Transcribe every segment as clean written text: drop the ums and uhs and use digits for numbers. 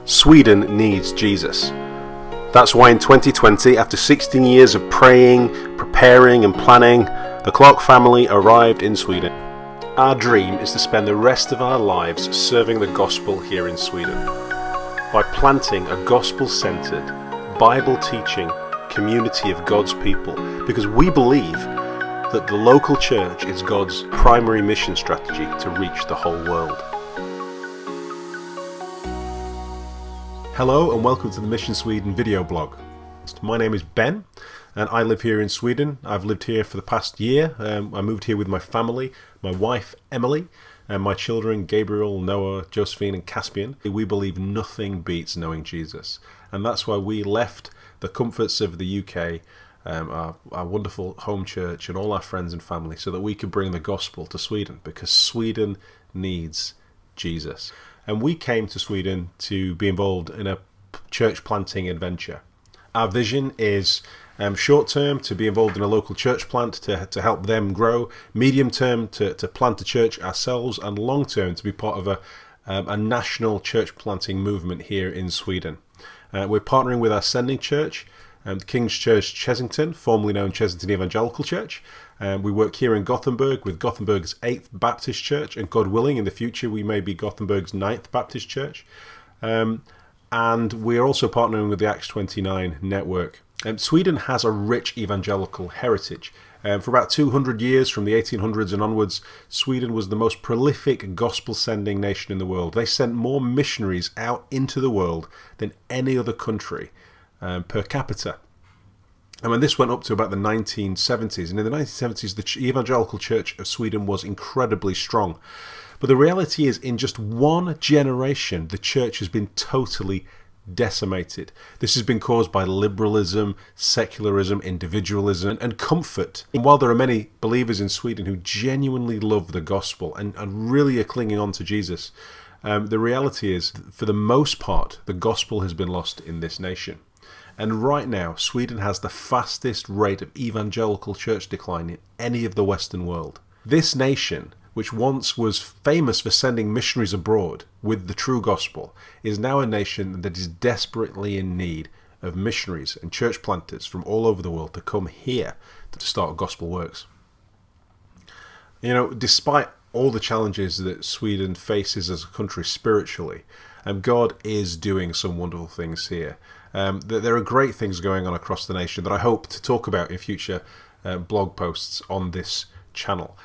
Sweden needs Jesus. That's why in 2020, after 16 years of praying, preparing and planning, the Clark family arrived in Sweden. Our dream is to spend the rest of our lives serving the gospel here in Sweden by planting a gospel-centered, Bible-teaching community of God's people, because we believe that the local church is God's primary mission strategy to reach the whole world. Hello and welcome to the Mission Sweden video blog. My name is Ben and I live here in Sweden. I've lived here for the past year. I moved here with my family, my wife Emily, and my children Gabriel, Noah, Josephine and Caspian. We believe nothing beats knowing Jesus, and that's why we left the comforts of the UK, our wonderful home church and all our friends and family, so that we could bring the gospel to Sweden, because Sweden needs Jesus. And we came to Sweden to be involved in a church planting adventure. Our vision is short term to be involved in a local church plant to help them grow, medium term to plant a church ourselves, and long term to be part of a national church planting movement here in Sweden. We're partnering with our sending church, King's Church Chessington, formerly known Chessington Evangelical Church. We work here in Gothenburg with Gothenburg's 8th Baptist Church, and God willing, in the future we may be Gothenburg's 9th Baptist Church. And we're also partnering with the Acts 29 network. Sweden has a rich evangelical heritage. For about 200 years, from the 1800s and onwards, Sweden was the most prolific gospel-sending nation in the world. They sent more missionaries out into the world than any other country per capita. And when this went up to about the 1970s, and in the 1970s the Evangelical Church of Sweden was incredibly strong. But the reality is, in just one generation, the church has been totally decimated. This has been caused by liberalism, secularism, individualism, and comfort. And while there are many believers in Sweden who genuinely love the gospel and really are clinging on to Jesus, the reality is, for the most part, the gospel has been lost in this nation. And right now, Sweden has the fastest rate of evangelical church decline in any of the Western world. This nation, which once was famous for sending missionaries abroad with the true gospel, is now a nation that is desperately in need of missionaries and church planters from all over the world to come here to start gospel works. You know, despite all the challenges that Sweden faces as a country spiritually, God is doing some wonderful things here. There are great things going on across the nation that I hope to talk about in future blog posts on this channel.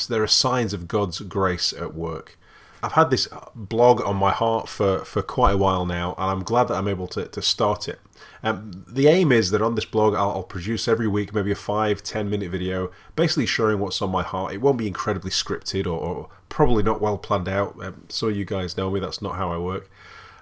There are signs of God's grace at work. I've had this blog on my heart for quite a while now, and I'm glad that I'm able to start it. The aim is that on this blog I'll produce every week maybe a 5-10 minute video basically showing what's on my heart. It won't be incredibly scripted or probably not well planned out. Some of you guys know me, that's not how I work.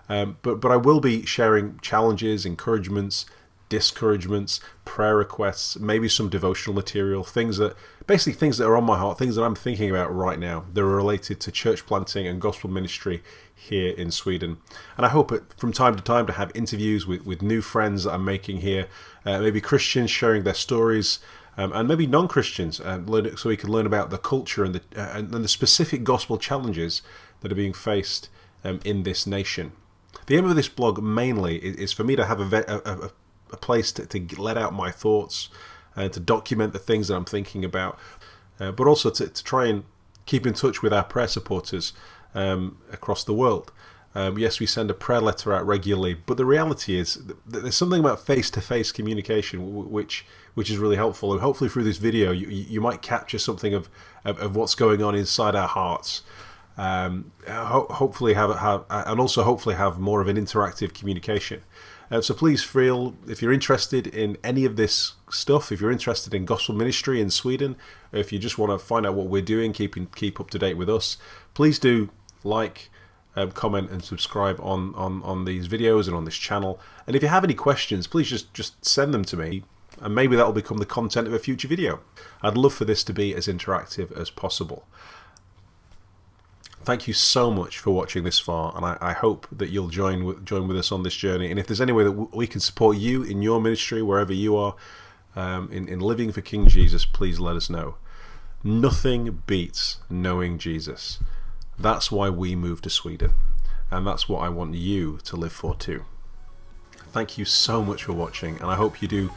But I will be sharing challenges, encouragements, discouragements, prayer requests, maybe some devotional material, things that are on my heart, things that I'm thinking about right now that are related to church planting and gospel ministry here in Sweden. And I hope from time to time to have interviews with new friends that I'm making here, maybe Christians sharing their stories, and maybe non-Christians, so we can learn about the culture and the specific gospel challenges that are being faced in this nation. The aim of this blog mainly is for me to have a place to let out my thoughts, to document the things that I'm thinking about, but also to try and keep in touch with our prayer supporters across the world. Yes, we send a prayer letter out regularly, but the reality is that there's something about face-to-face communication which is really helpful. And hopefully through this video you might capture something of what's going on inside our hearts. Hopefully have more of an interactive communication. So please feel, if you're interested in any of this stuff, if you're interested in gospel ministry in Sweden, if you just want to find out what we're doing, keep up to date with us, please do like, comment and subscribe on these videos and on this channel. And if you have any questions, please just send them to me, and maybe that will become the content of a future video. I'd love for this to be as interactive as possible. Thank you so much for watching this far, and I hope that you'll join with us on this journey. And if there's any way that we can support you in your ministry, wherever you are, in living for King Jesus, please let us know. Nothing beats knowing Jesus. That's why we moved to Sweden. and that's what I want you to live for too. Thank you so much for watching, and I hope you do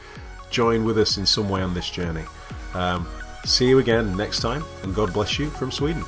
join with us in some way on this journey. See you again next time, and God bless you from Sweden.